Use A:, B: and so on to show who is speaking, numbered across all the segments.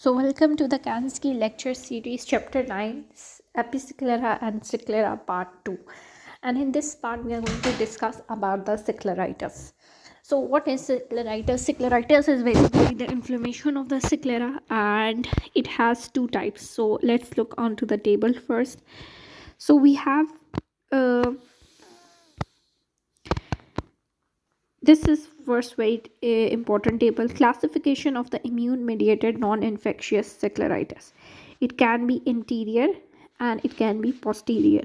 A: So, welcome to the Kanski lecture series, chapter 9, Episclera and Sclera, part 2. And in this part, we are going to discuss about the scleritis. So, what is scleritis? Scleritis is basically the inflammation of the sclera, and it has two types. So, let's look onto the table first. So, we have this is first very important table, classification of the immune mediated non-infectious scleritis. It can be interior and it can be posterior.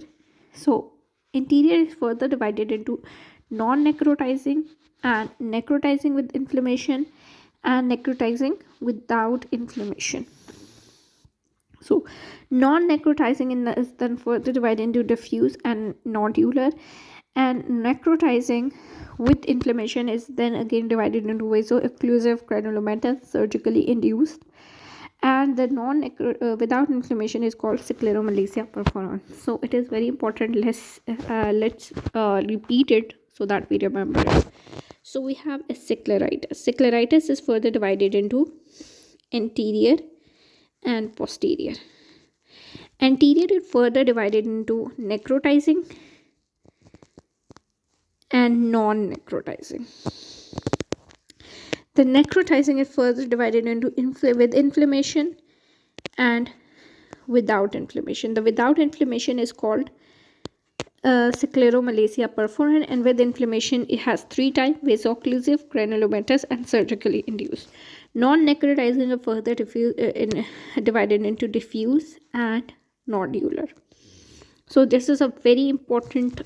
A: So interior is further divided into non-necrotizing and necrotizing with inflammation and necrotizing without inflammation. So non-necrotizing is then further divided into diffuse and nodular, and necrotizing with inflammation is then again divided into vaso-occlusive, granulomatous, surgically induced, and the without inflammation is called scleromalacia perforans. So it is very important. Let's repeat it so that we remember it. So we have a scleritis. Scleritis is further divided into anterior and posterior. Anterior is further divided into necrotizing and non-necrotizing. The necrotizing is further divided into with inflammation and without inflammation. The without inflammation is called scleromalacia perforans, and with inflammation it has three types: vaso-occlusive, granulomatous, and surgically induced. Non-necrotizing is further divided into diffuse and nodular. So this is a very important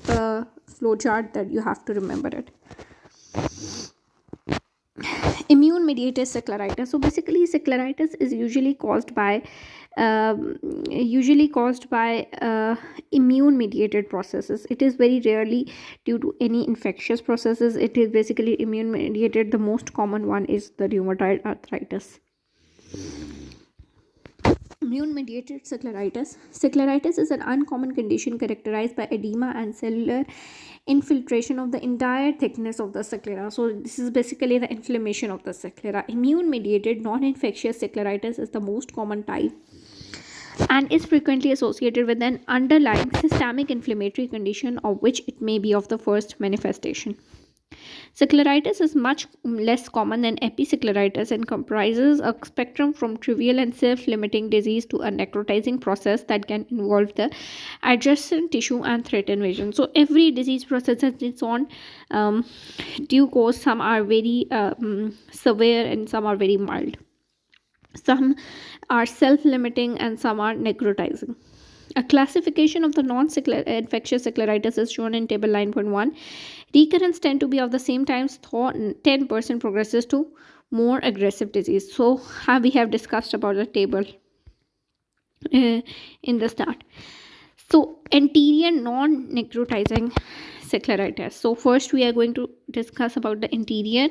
A: flow chart that you have to remember it. Immune mediated scleritis. So basically scleritis is usually caused by immune mediated processes. It is very rarely due to any infectious processes. It is basically immune mediated. The most common one is the rheumatoid arthritis. Immune mediated scleritis. Scleritis is an uncommon condition characterized by edema and cellular infiltration of the entire thickness of the sclera. So this is basically the inflammation of the sclera. Immune mediated non-infectious scleritis is the most common type and is frequently associated with an underlying systemic inflammatory condition, of which it may be of the first manifestation. Scleritis is much less common than episcleritis and comprises a spectrum from trivial and self-limiting disease to a necrotizing process that can involve the adjacent tissue and threaten vision. So every disease process has its own due course. Some are very severe and some are very mild. Some are self-limiting and some are necrotizing. A classification of the non-infectious scleritis is shown in table 9.1. Recurrence tend to be of the same times, though 10% progresses to more aggressive disease. So we have discussed about the table in the start. So anterior non-necrotizing scleritis. So first we are going to discuss about the anterior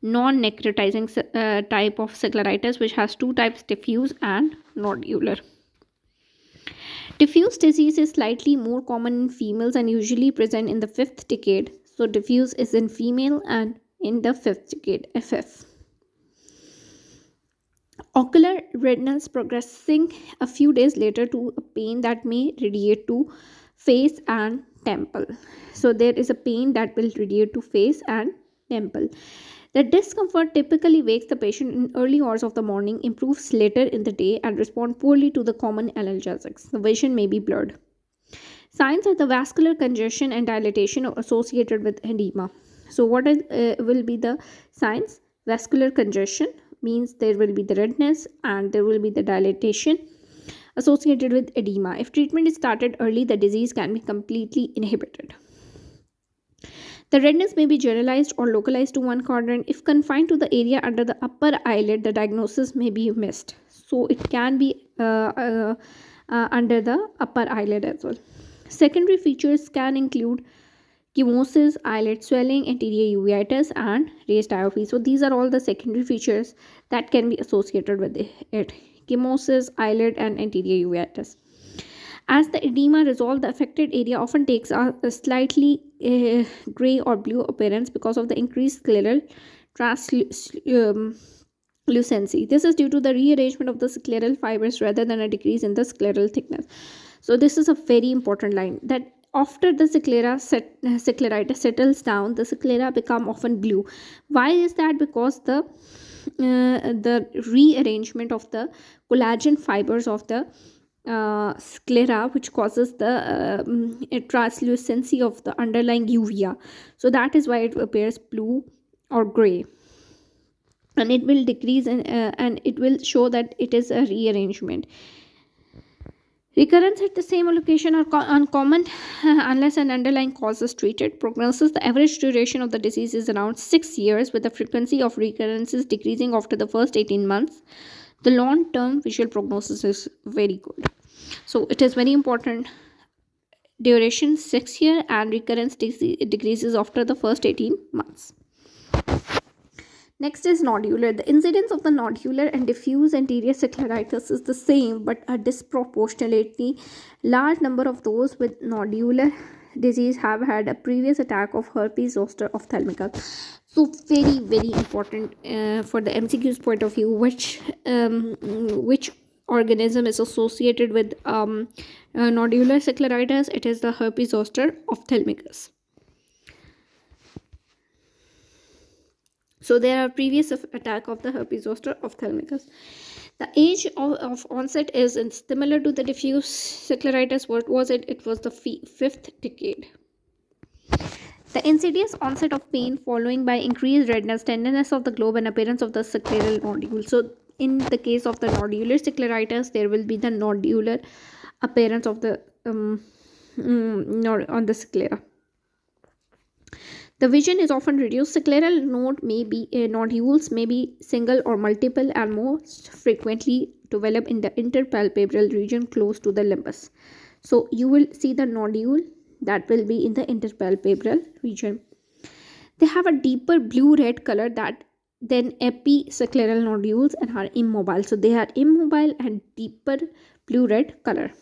A: non-necrotizing type of scleritis, which has two types: diffuse and nodular. Diffuse disease is slightly more common in females and usually present in the 5th decade. So diffuse is in female and in the 5th decade, FF. Ocular redness progressing a few days later to a pain that may radiate to face and temple. So there is a pain that will radiate to face and temple. The discomfort typically wakes the patient in early hours of the morning, improves later in the day, and responds poorly to the common analgesics. The vision may be blurred. Signs are the vascular congestion and dilatation associated with edema. So what will be the signs? Vascular congestion means there will be the redness and there will be the dilatation associated with edema. If treatment is started early, the disease can be completely inhibited. The redness may be generalized or localized to one quadrant. If confined to the area under the upper eyelid, the diagnosis may be missed. So it can be under the upper eyelid as well. Secondary features can include chemosis, eyelid swelling, anterior uveitis, and raised diophy. So these are all the secondary features that can be associated with it. Chemosis, eyelid, and anterior uveitis. As the edema resolves, the affected area often takes a slightly gray or blue appearance because of the increased scleral lucency. This is due to the rearrangement of the scleral fibers rather than a decrease in the scleral thickness. So this is a very important line, that after the scleritis settles down, the sclera become often blue. Why is that? Because the rearrangement of the collagen fibers of the sclera, which causes the translucency of the underlying uvea. So that is why it appears blue or gray, and it will decrease and it will show that it is a rearrangement. Recurrence at the same location are uncommon unless an underlying cause is treated. Prognosis: the average duration of the disease is around 6 years, with the frequency of recurrences decreasing after the first 18 months. The long term visual prognosis is very good. So it is very important. Duration 6 years, and recurrence decreases after the first 18 months. Next is nodular. The incidence of the nodular and diffuse anterior scleritis is the same, but a disproportionately large number of those with nodular disease have had a previous attack of herpes zoster ophthalmicus. So very important for the MCQ's point of view, which organism is associated with nodular scleritis. It is the herpes zoster ophthalmicus. So there are previous attack of the herpes zoster ophthalmicus. The age of onset is similar to the diffuse scleritis. What was it? It was the fifth decade. The insidious onset of pain following by increased redness, tenderness of the globe, and appearance of the scleral nodule. So in the case of the nodular scleritis, there will be the nodular appearance of the on the sclera. The vision is often reduced. Scleral nodules may be single or multiple, and most frequently develop in the interpalpebral region close to the limbus. So you will see the nodule that will be in the interpalpebral region. They have a deeper blue-red color than episcleral nodules and are immobile. So they are immobile and deeper blue-red color.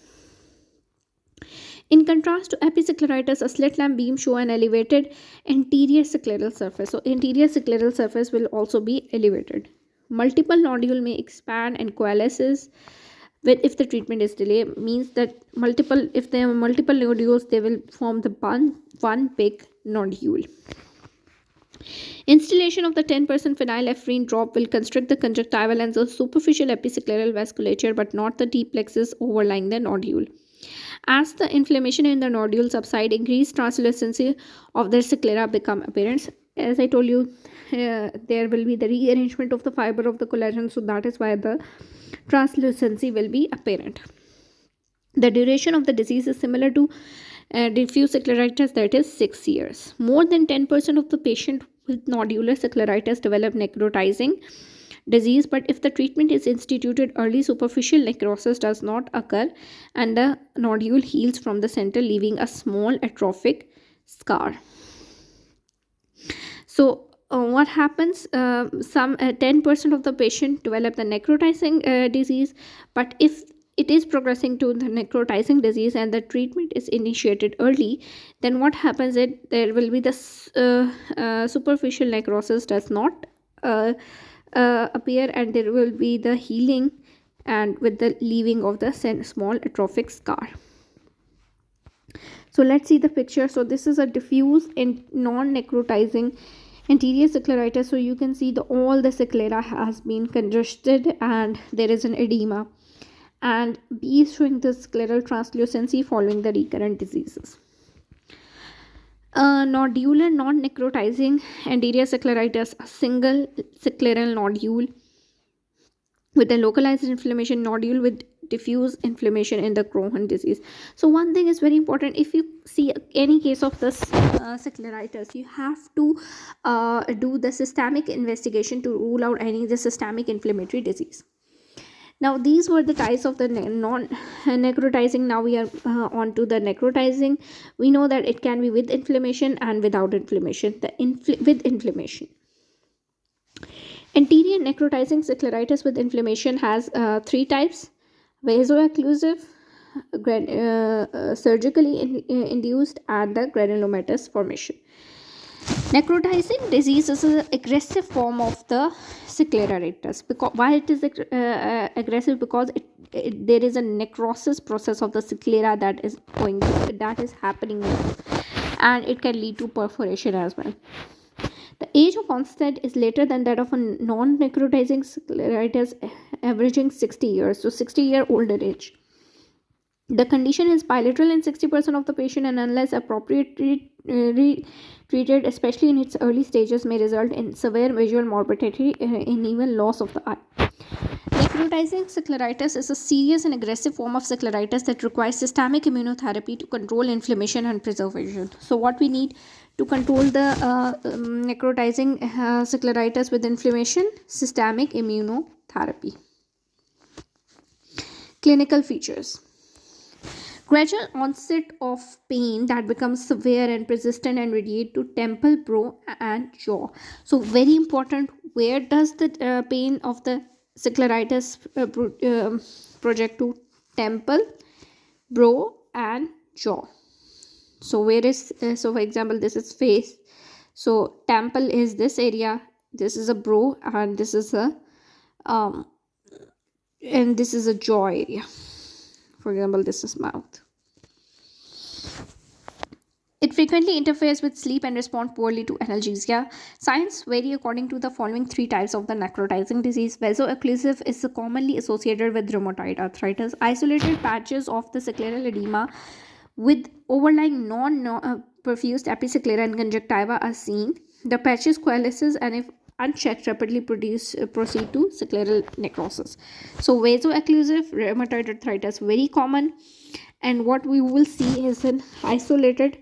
A: In contrast to episcleritis, a slit lamp beam show an elevated anterior scleral surface. So anterior scleral surface will also be elevated. Multiple nodule may expand and coalesce if the treatment is delayed. Means that if there are multiple nodules, they will form the one big nodule. Installation of the 10% phenylephrine drop will constrict the conjunctival and the superficial episcleral vasculature, but not the deep plexus overlying the nodule. As the inflammation in the nodule subside, increased translucency of the sclera become apparent. As I told you, there will be the rearrangement of the fiber of the collagen, so that is why the translucency will be apparent. The duration of the disease is similar to diffuse scleritis, that is 6 years. More than 10% of the patient with nodular scleritis develop necrotizing disease, but if the treatment is instituted early, superficial necrosis does not occur and the nodule heals from the center, leaving a small atrophic scar. So what happens? Some 10% of the patient develop the necrotizing disease, but if it is progressing to the necrotizing disease and the treatment is initiated early, then what happens is there will be the superficial necrosis does not appear, and there will be the healing and with the leaving of the small atrophic scar. So let's see the picture. So this is a diffuse and non-necrotizing anterior scleritis. So you can see all the sclera has been congested and there is an edema, and B is showing the scleral translucency following the recurrent diseases. Nodular non-necrotizing anterior scleritis, a single scleral nodule with a localized inflammation, nodule with diffuse inflammation in the Crohn disease. So one thing is very important: if you see any case of this scleritis, you have to do the systemic investigation to rule out any of the systemic inflammatory disease. Now these were the types of the non-necrotizing. Now we are on to the necrotizing. We know that it can be with inflammation and without inflammation. With inflammation, anterior necrotizing scleritis with inflammation has 3 types: vaso-occlusive, surgically induced, and the granulomatous formation. Necrotizing disease is an aggressive form of the scleritis. Because why it is aggressive? Because there is a necrosis process of the sclera that is happening, and it can lead to perforation as well. The age of onset is later than that of a non-necrotizing scleritis, averaging 60 years. So 60-year older age. The condition is bilateral in 60% of the patient, and unless appropriately treated, especially in its early stages, may result in severe visual morbidity in even loss of the eye. Necrotizing scleritis is a serious and aggressive form of scleritis that requires systemic immunotherapy to control inflammation and preserve vision. So, what we need to control the necrotizing scleritis with inflammation? Systemic immunotherapy. Clinical features. Gradual onset of pain that becomes severe and persistent and radiate to temple, brow, and jaw. So, very important. Where does the pain of the scleritis project to? Temple, brow, and jaw. So, where is so? For example, this is face. So, temple is this area. This is a brow, and this is a jaw area. For example, this is mouth. It frequently interferes with sleep and responds poorly to analgesia. Signs vary according to the following three types of the necrotizing disease. Vaso-occlusive is commonly associated with rheumatoid arthritis. Isolated patches of the scleral edema with overlying non-perfused episclera and conjunctiva are seen. The patches coalesces and if unchecked rapidly proceed to scleral necrosis. So vaso-occlusive rheumatoid arthritis very common, and what we will see is an isolated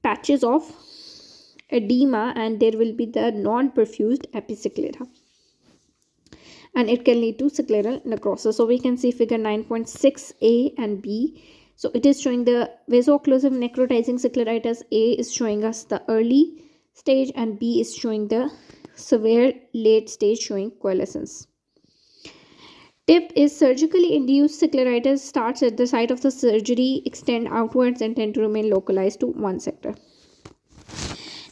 A: patches of edema, and there will be the non-perfused episclera, and it can lead to scleral necrosis. So we can see figure 9.6a and b. So it is showing the vaso-occlusive necrotizing scleritis. A is showing us the early stage, and B is showing the severe late stage, showing coalescence. Tip is surgically induced scleritis starts at the site of the surgery, extend outwards, and tend to remain localized to one sector.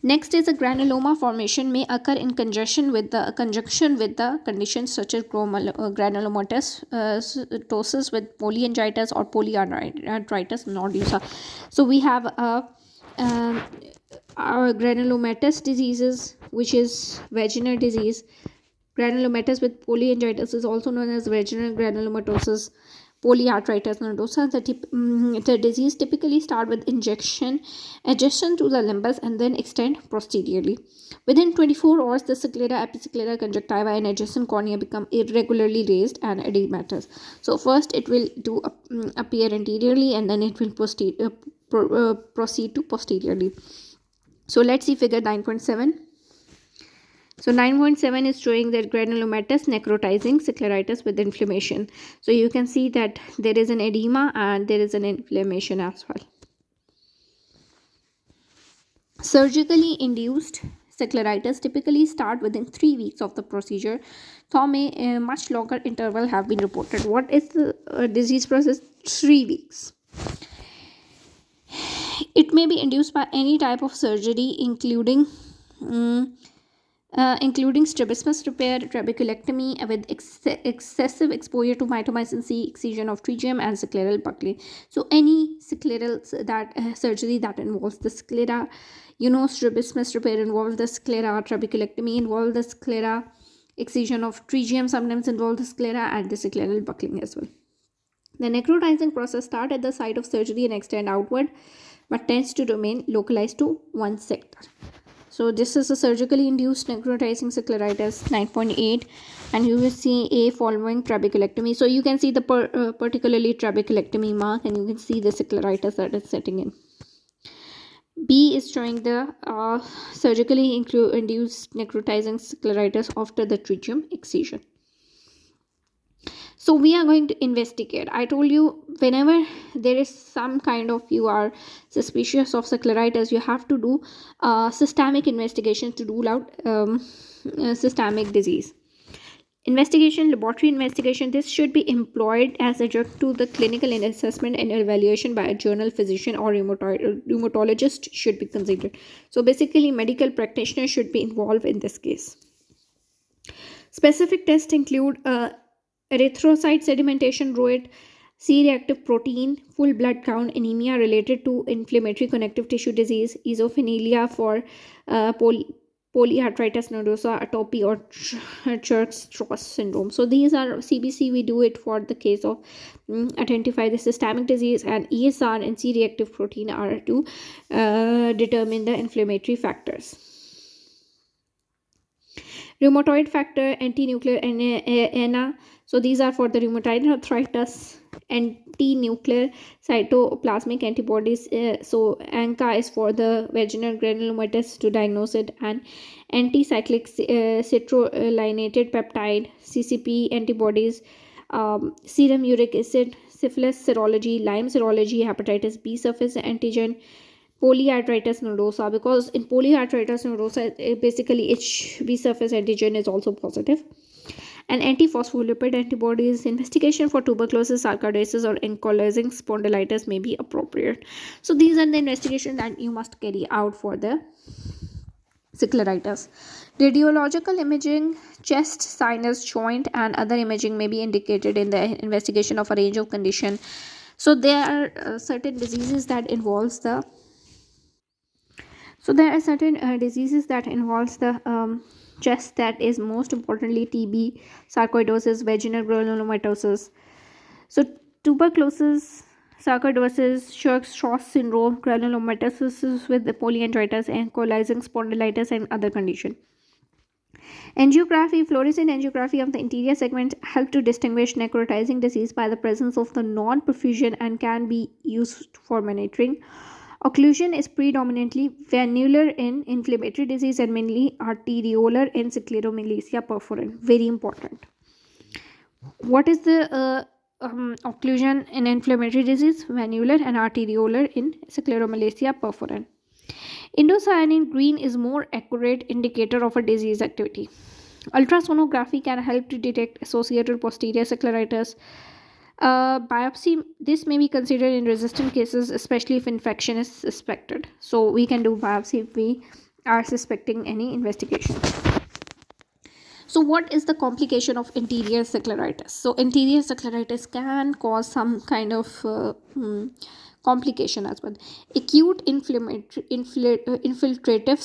A: Next is a granuloma formation may occur in conjunction with the conditions such as granulomatosis with polyangiitis or polyarthritis nodosa. So we have our granulomatous diseases, which is vaginal disease. Granulomatous with polyangiitis is also known as vaginal granulomatosis, polyarthritis nodosa. The disease typically start with adjacent to the limbus and then extend posteriorly. Within 24 hours, the sclera, episclera, conjunctiva, and adjacent cornea become irregularly raised and edematous. So first it will appear anteriorly, and then it will proceed to posteriorly. So let's see figure 9.7. So 9.7 is showing that granulomatous necrotizing scleritis with inflammation. So you can see that there is an edema and there is an inflammation as well. Surgically induced scleritis typically start within 3 weeks of the procedure, though a much longer interval have been reported. What is the disease process? 3 weeks. It may be induced by any type of surgery, including strabismus repair, trabeculectomy with excessive exposure to mitomycin C, excision of pterygium, and scleral buckling. So any scleral surgery that involves the sclera, strabismus repair involves the sclera, trabeculectomy involves the sclera, excision of pterygium sometimes involves the sclera, and the scleral buckling as well. The necrotizing process starts at the site of surgery and extend outward, but tends to remain localized to one sector. So this is a surgically induced necrotizing scleritis, 9.8, and you will see A following trabeculectomy. So you can see the particularly trabeculectomy mark, and you can see the scleritis that is setting in. B is showing the surgically induced necrotizing scleritis after the pterygium excision. So we are going to investigate. I told you, whenever there is some kind of, you are suspicious of scleritis, you have to do systemic investigation to rule out systemic disease. Investigation, laboratory investigation, this should be employed as adjunct to the clinical assessment and evaluation by a general physician or rheumatologist should be considered. So basically, medical practitioners should be involved in this case. Specific tests include erythrocyte sedimentation rate, C-reactive protein, full blood count, anemia related to inflammatory connective tissue disease, eosinophilia for polyarthritis nodosa, atopy, or Church-Strauss syndrome. So these are CBC. We do it for the case of identify the systemic disease, and ESR and C-reactive protein are to determine the inflammatory factors. Rheumatoid factor, anti-nuclear ANA. So these are for the rheumatoid arthritis. Anti-nuclear cytoplasmic antibodies. So ANCA is for the vaginal granulomatous to diagnose it, and anti-cyclic citrullineated peptide (CCP) antibodies. Serum uric acid, syphilis serology, Lyme serology, hepatitis B surface antigen, polyarthritis nodosa, because in polyarthritis nodosa basically HB surface antigen is also positive, and antiphospholipid antibodies. Investigation for tuberculosis, sarcoidosis, or ankylosing spondylitis may be appropriate. So these are the investigations that you must carry out for the scleritis. Radiological imaging, chest, sinus, joint, and other imaging may be indicated in the investigation of a range of conditions. So there are certain diseases that involves the chest, that is most importantly TB, sarcoidosis, vaginal granulomatosis. So tuberculosis, sarcoidosis, Church-Strauss syndrome, granulomatosis with the polyarthritis, ankylosing spondylitis, and other condition. Angiography, fluorescent angiography of the interior segment help to distinguish necrotizing disease by the presence of the non-perfusion and can be used for monitoring. Occlusion is predominantly venular in inflammatory disease and mainly arteriolar in scleromalacia perforans. Very important. What is the occlusion in inflammatory disease? Venular and arteriolar in scleromalacia perforans. Indocyanine green is more accurate indicator of a disease activity. Ultrasonography can help to detect associated posterior scleritis. Biopsy, this may be considered in resistant cases, especially if infection is suspected. So we can do biopsy if we are suspecting any investigation. So what is the complication of interior scleritis? So interior scleritis can cause some kind of complication as well. Acute infiltrative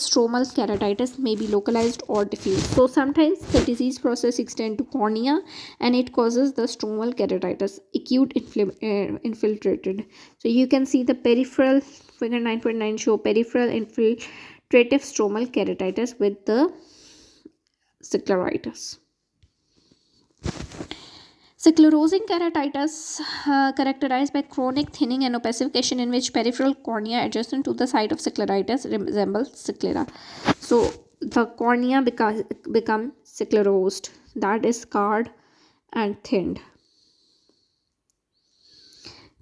A: stromal keratitis may be localized or diffuse. So sometimes the disease process extends to cornea and it causes the stromal keratitis, acute infiltrated. So you can see the peripheral, figure 9.9 show peripheral infiltrative stromal keratitis with the scleritis. Sclerosing keratitis, characterized by chronic thinning and opacification in which peripheral cornea adjacent to the site of scleritis resembles sclera. So the cornea become sclerosed, that is scarred and thinned.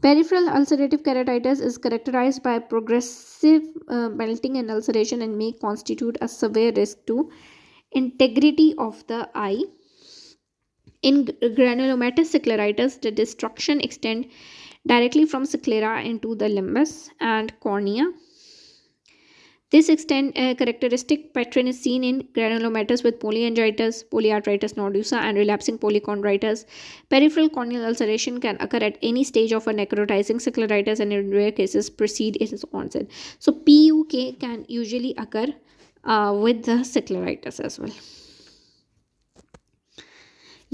A: Peripheral ulcerative keratitis is characterized by progressive melting and ulceration and may constitute a severe risk to integrity of the eye. In granulomatous scleritis, the destruction extends directly from sclera into the limbus and cornea. This characteristic pattern is seen in granulomatous with polyangiitis, polyarthritis nodosa, and relapsing polychondritis. Peripheral corneal ulceration can occur at any stage of a necrotizing scleritis and in rare cases precede its onset. So PUK can usually occur with the scleritis as well.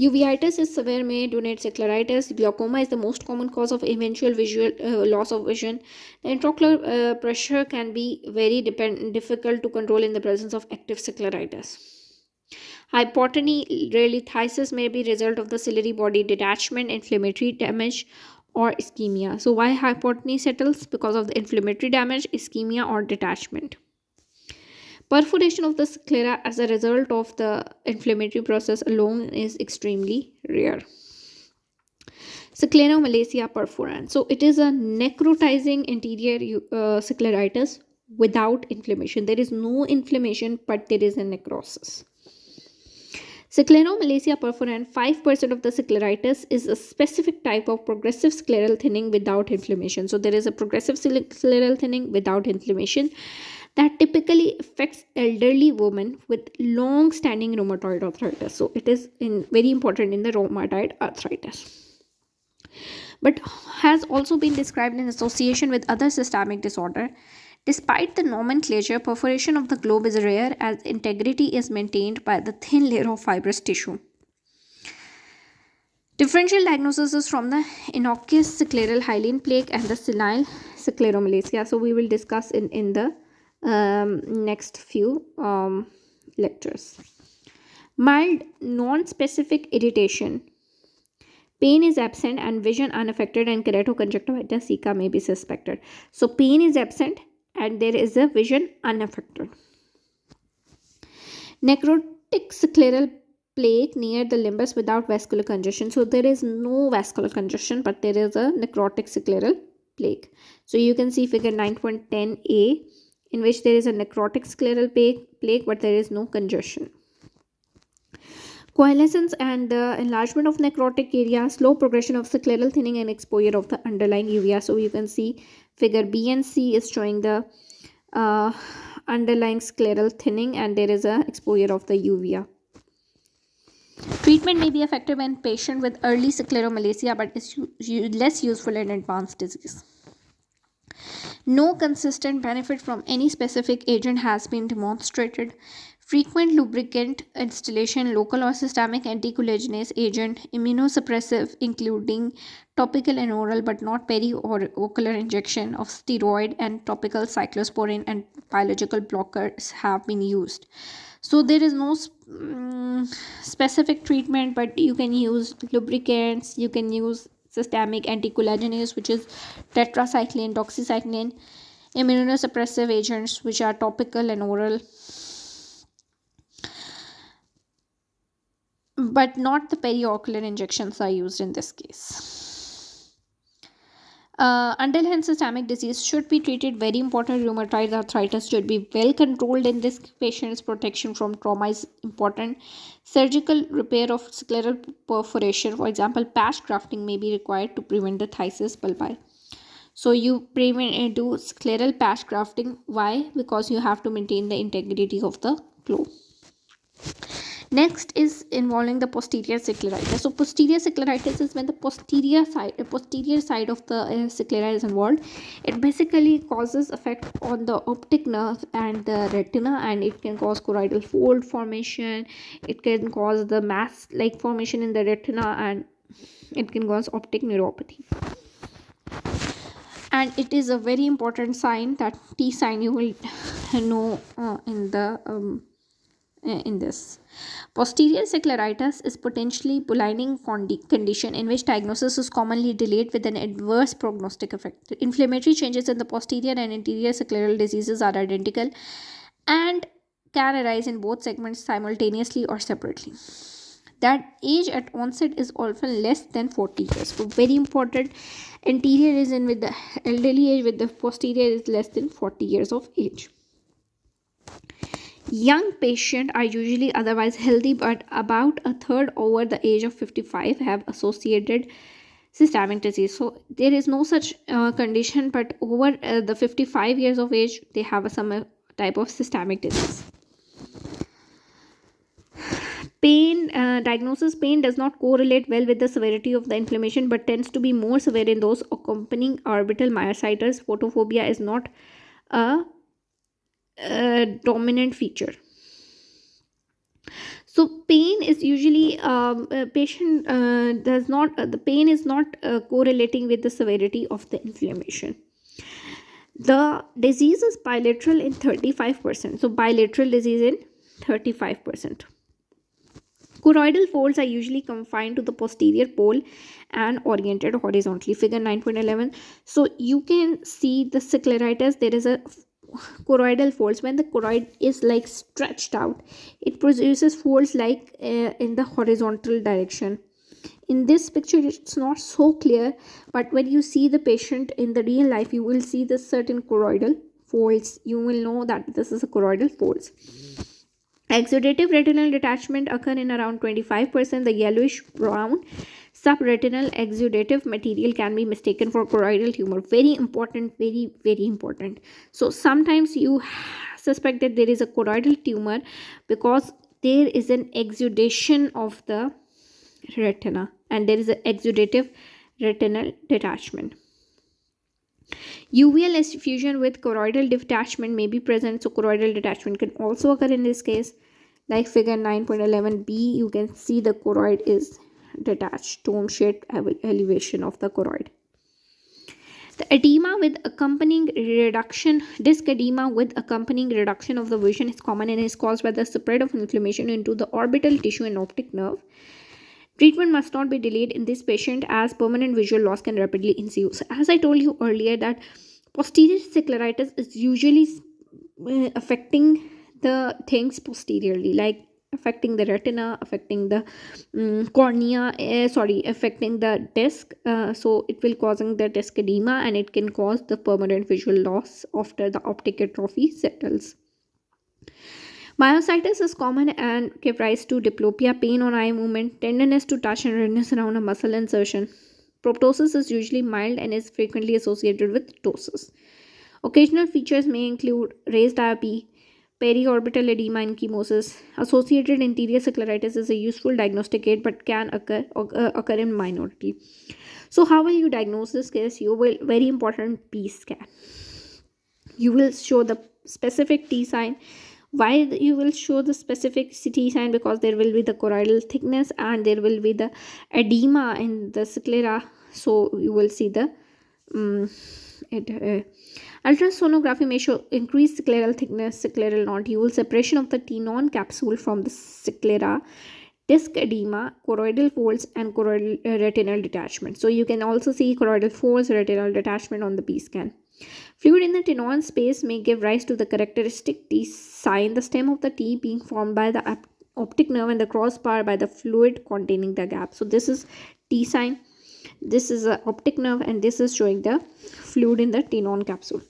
A: Uveitis is severe, may donate scleritis. Glaucoma is the most common cause of eventual visual loss of vision. The intraocular pressure can be very difficult to control in the presence of active scleritis. Hypotony, rarely lithiasis, may be result of the ciliary body detachment, inflammatory damage, or ischemia. So why hypotony settles? Because of the inflammatory damage, ischemia, or detachment. Perforation of the sclera as a result of the inflammatory process alone is extremely rare. Scleromalacia perforans. So it is a necrotizing interior scleritis without inflammation. There is no inflammation, but there is a necrosis. Scleromalacia perforans, 5% of the scleritis, is a specific type of progressive scleral thinning without inflammation. So there is a progressive scleral thinning without inflammation that typically affects elderly women with long-standing rheumatoid arthritis. So it is very important in the rheumatoid arthritis, but has also been described in association with other systemic disorder. Despite the nomenclature, perforation of the globe is rare as integrity is maintained by the thin layer of fibrous tissue. Differential diagnosis is from the innocuous scleral hyaline plaque and the senile scleromalacia. So we will discuss in the next few lectures. Mild non-specific irritation. Pain is absent and vision unaffected, and keratoconjunctivitis sicca may be suspected. So pain is absent and there is a vision unaffected. Necrotic scleral plaque near the limbus without vascular congestion. So there is no vascular congestion, but there is a necrotic scleral plaque. So you can see figure 9.10a, in which there is a necrotic scleral plaque, but there is no congestion. Coalescence and the enlargement of necrotic area, slow progression of scleral thinning, and exposure of the underlying uvea. So you can see figure B and C is showing the underlying scleral thinning, and there is a exposure of the uvea. Treatment may be effective in patient with early scleromalacia, but is less useful in advanced disease. No consistent benefit from any specific agent has been demonstrated. Frequent lubricant installation, local or systemic anticoagulant agent, immunosuppressive, including topical and oral but not periocular injection of steroid and topical cyclosporin and biological blockers have been used. So there is no specific treatment, but you can use lubricants, you can use systemic anticoagulants, which is tetracycline, doxycycline, immunosuppressive agents, which are topical and oral, but not the periocular injections are used in this case. Underlying systemic disease should be treated. Very important, rheumatoid arthritis should be well controlled in this patient's. Protection from trauma is important. Surgical repair of scleral perforation, for example patch grafting, may be required to prevent the phthisis bulbi. So you do scleral patch grafting. Why? Because you have to maintain the integrity of the globe. Next is involving the posterior scleritis. So posterior scleritis is when the posterior side of the sclera is involved. It basically causes effect on the optic nerve and the retina, and it can cause choroidal fold formation. It can cause the mass-like formation in the retina, and it can cause optic neuropathy. And it is a very important sign, that T sign you will know in this. Posterior scleritis is potentially blinding condition in which diagnosis is commonly delayed with an adverse prognostic effect. Inflammatory changes in the posterior and anterior scleral diseases are identical and can arise in both segments simultaneously or separately. That age at onset is often less than 40 years. So very important, anterior is in with the elderly age, with the posterior is less than 40 years of age. Young patients are usually otherwise healthy, but about a third over the age of 55 have associated systemic disease. So there is no such condition, but over the 55 years of age, they have some type of systemic disease. Pain diagnosis. Pain does not correlate well with the severity of the inflammation, but tends to be more severe in those accompanying orbital myositis. Photophobia is not a dominant feature. So pain is usually patient does not the pain is not correlating with the severity of the inflammation. The disease is bilateral in 35%. So bilateral disease in 35%. Choroidal folds are usually confined to the posterior pole and oriented horizontally. Figure 9.11. So you can see the scleritis. There is a choroidal folds. When the choroid is like stretched out, it produces folds like in the horizontal direction. In this picture it's not so clear, but when you see the patient in the real life, you will see the certain choroidal folds. You will know that this is a choroidal folds. Exudative retinal detachment occur in around 25%. The yellowish brown subretinal exudative material can be mistaken for choroidal tumor. Very important, very, very important. So sometimes you suspect that there is a choroidal tumor because there is an exudation of the retina and there is an exudative retinal detachment. Uveal effusion with choroidal detachment may be present, so choroidal detachment can also occur in this case. Like figure 9.11b, you can see the choroid is detached, dome-shaped elevation of the choroid. The edema with accompanying reduction, disc edema with accompanying reduction of the vision is common and is caused by the spread of inflammation into the orbital tissue and optic nerve. Treatment must not be delayed in this patient as permanent visual loss can rapidly ensue. So as I told you earlier that posterior scleritis is usually affecting the things posteriorly, like affecting the retina, affecting the cornea, affecting the disc. So it will causing the disc edema and it can cause the permanent visual loss after the optic atrophy settles. Myositis is common and give rise to diplopia, pain on eye movement, tenderness to touch, and redness around a muscle insertion. Proptosis is usually mild and is frequently associated with ptosis. Occasional features may include raised IOP, periorbital edema, and chemosis. Associated anterior scleritis is a useful diagnostic aid but can occur in minority. So, how will you diagnose this case? You will, very important, P scan. You will show the specific T sign. Why you will show the specific T sign? Because there will be the choroidal thickness and there will be the edema in the sclera. So you will see the ultrasonography may show increased scleral thickness, scleral nodule, separation of the tenon capsule from the sclera, disc edema, choroidal folds, and choroidal retinal detachment. So you can also see choroidal folds, retinal detachment on the P scan. Fluid in the tenon space may give rise to the characteristic T sign, the stem of the T being formed by the optic nerve and the crossbar by the fluid containing the gap. So this is T sign, this is the optic nerve, and this is showing the fluid in the tenon capsule.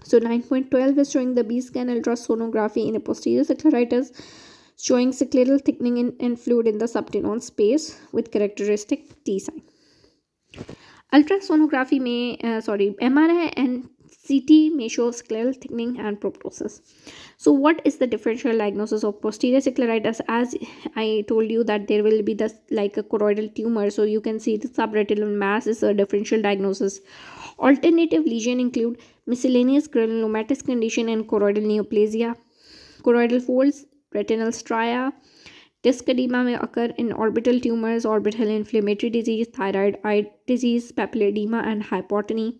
A: So 9.12 is showing the B scan ultrasonography in a posterior scleritis, showing scleral thickening and fluid in the subtenon space with characteristic T sign. Ultrasonography MRI and CT may show scleral thickening and proptosis. So what is the differential diagnosis of posterior scleritis? As I told you that there will be the like a choroidal tumor, so you can see the subretinal mass is a differential diagnosis. Alternative lesion include miscellaneous granulomatous condition and choroidal neoplasia, choroidal folds, retinal stria. Disc edema may occur in orbital tumors, orbital inflammatory disease, thyroid eye disease, papilledema, and hypotony.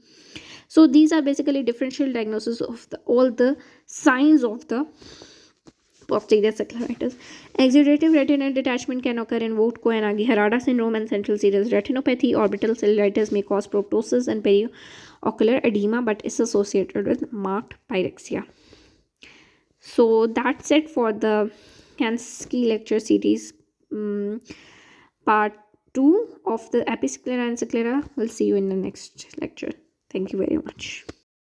A: So these are basically differential diagnosis of all the signs of the posterior scleritis. Exudative retinal detachment can occur in Vogt-Koh and Agi-Harada syndrome and central serous retinopathy. Orbital cellulitis may cause proptosis and periocular edema but is associated with marked pyrexia. So that's it for the Kanski lecture series part 2 of the Episclera and Sclera. We'll see you in the next lecture. Thank you very much.